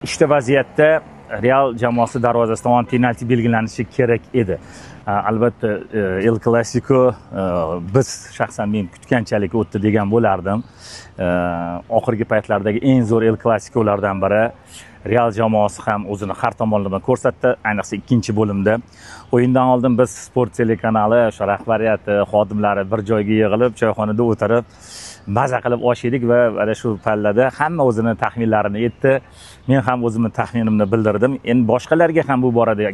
uchta vaziyatda Real jamoasi darvozasi tomon penalti belgilanishi kerak edi. Albatta El Clasico biz shaxsan men kutganchalik o'tdi degan bo'lardim. Oxirgi paytlardagi eng zo'r El Clasicolardan biri. Real jamoasi ham o'zini har tomonlama ko'rsatdi, ayniqsa ikkinchi bo'limda. O'yindan oldin biz Sport telekanali o'sha rahbariyati, xodimlari bir joyga yig'ilib, choyxonada o'tirib, maza qilib osh yedik va ana shu pallada hamma o'zini taxminlarini aytdi. Men ham o'zimning taxminimni bildirdim. Endi boshqalarga ham bu borada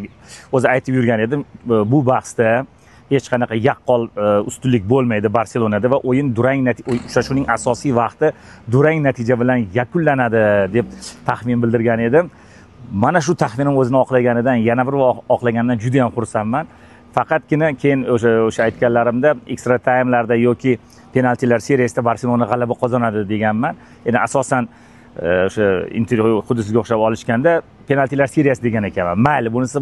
o'zi aytib yurgan edim. Bu bahsda hech qanaqa yaqqol ustunlik bo'lmaydi Barselonada va o'yin durang uchrashuvning asosiy vaqti durang natija bilan yakunlanadi deb taxmin bildirgan edim. Mana shu taxminim o'zini oqlaganidan, yana bir oqlaganidan juda ham xursandman. Faqatgina keyin o'sha aytganlarimda extra time'larda yoki penaltilar seriyasida Barselona g'alaba qozonadi deganman. Endi asosan o'sha intervyu xuddi sizga o'xshab olishganda penaltilar seriyasi degan ekanman. Mayli, bunisi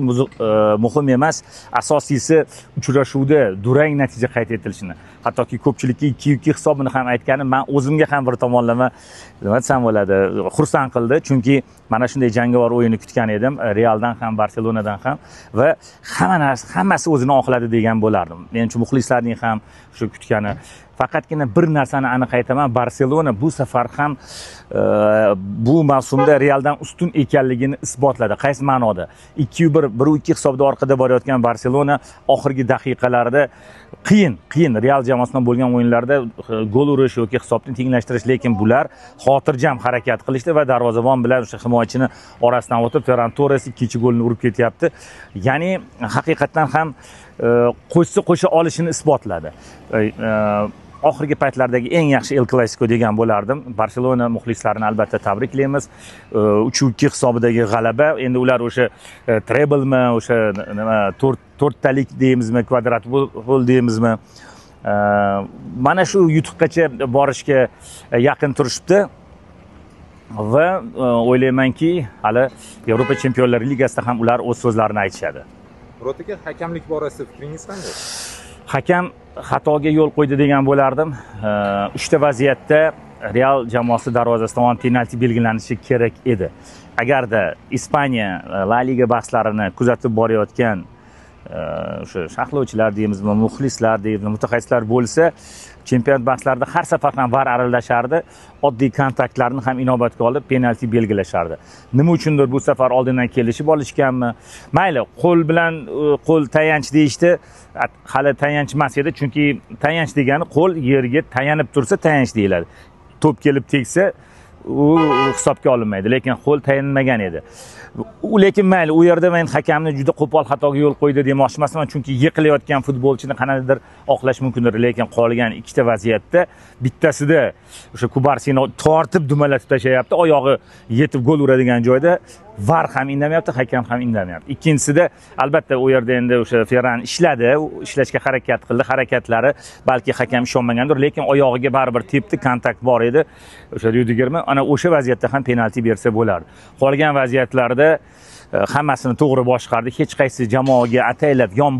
muhim emas. Asosiysi uchrashuvda durang natija qayd etilishini. Hattoki ko'pchilikka 2-2 hisobini ham aytganim, men o'zimga ham bir tomonlama nima desam bo'ladi, xursand qildi, chunki mana shunday jangovar o'yinni kutgan edim, Realdan ham, Barselonadan ham va hammasi o'zini oqladi degan bo'lardim. Menimcha muxlislarning ham shu kutgani. Faqatgina bir narsani aniq aytaman, Barselona bu safar ham bu mavsumda Realdan ustun ekanligini isbotladi. Qaysi ma'noda? 2-1, 1-2 hisobda orqada borayotgan Barselona oxirgi daqiqalarda qiyin Real jamoasidan bo'lgan o'yinlarda gol urish yoki hisobni tenglashtirish, lekin bular xotirjam harakat qilishdi va darvozabon bilan o'sha himoyachini orasidan o'tib Ferran Torres ikkinchi golni urib ketyapti. Ya'ni haqiqatan ham qo'sha olishini isbotladi. Oxirgi paytlardagi eng yaxshi El Clasico degan bo'lardim. Barselona muxlislarini albatta tabriklaymiz. 3-2 hisobidagi g'alaba. Endi ular o'sha treblmi, o'sha nima to'rttalik deymizmi, kvadrat gol deymizmi? Mana shu yutuqgacha borishga yaqin turishibdi. Va o'ylaymanki, hali Yevropa Chempionlar Ligasida ham ular o'z so'zlarini aytishadi. Murod aka, hakamlik borasida fikringiz qanday? Hakam xatoga yo'l qo'ydi degan bo'lardim. Uchta vaziyatda Real jamoasi darvozasi tomon penalti belgilanishi kerak edi. Agarda Ispaniya La Liga bahslarini kuzatib borayotgan o'sha sharhlovchilar deymizmi, muxlislar deymizmi, mutaxassislar bo'lsa, chempionat bahslarida har safar ham VAR aralashardi, oddiy kontaktlarni ham inobatga olib penalti belgilashardi. Nima uchundir bu safar oldindan kelishib olishganmi? Mayli, qo'l bilan qo'l tayanch deyishdi. Hali tayanch emas edi, chunki tayanch degani qo'l yerga tayanib tursa tayanch deyiladi. To'p kelib tegsa, u hisobga olinmaydi, lekin qo'l tayanmagan edi. Lekin mayli, u yerda men hakamni juda qo'pol xatoga yo'l qo'ydi demoqchi emasman, chunki yiqilayotgan futbolchini qanaqadir oqlash mumkindir, lekin qolgan ikkita vaziyatda bittasida o'sha Kubarsini tortib dumalatib tashlayapti, oyog'i yetib gol uradigan joyda VAR ham indamayapti, hakam ham indamayapti. Ikkinchisida albatta u yerda endi o'sha Ferran ishladi, ishlashga harakat qildi, harakatlari balki hakam ishonmagandir, lekin oyog'iga baribir tepdi, kontakt bor edi. O'sha Ryudigerman ana o'sha vaziyatda ham penalti bersa bo'lardi. Qolgan vaziyatlarda hammasini to'g'ri boshqardi. Hech qaysi jamoaga ataylab yon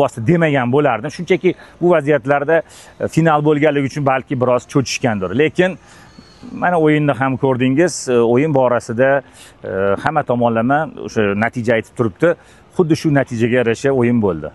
bosdi demagan bo'lardim. Shunchaki bu vaziyatlarda final bo'lganligi uchun balki biroz cho'chishgandir. Lekin mana o'yinni ham ko'rdingiz, o'yin borasida hamma tomonlama o'sha natija aytib turibdi. Xuddi shu natijaga yarasha o'yin bo'ldi.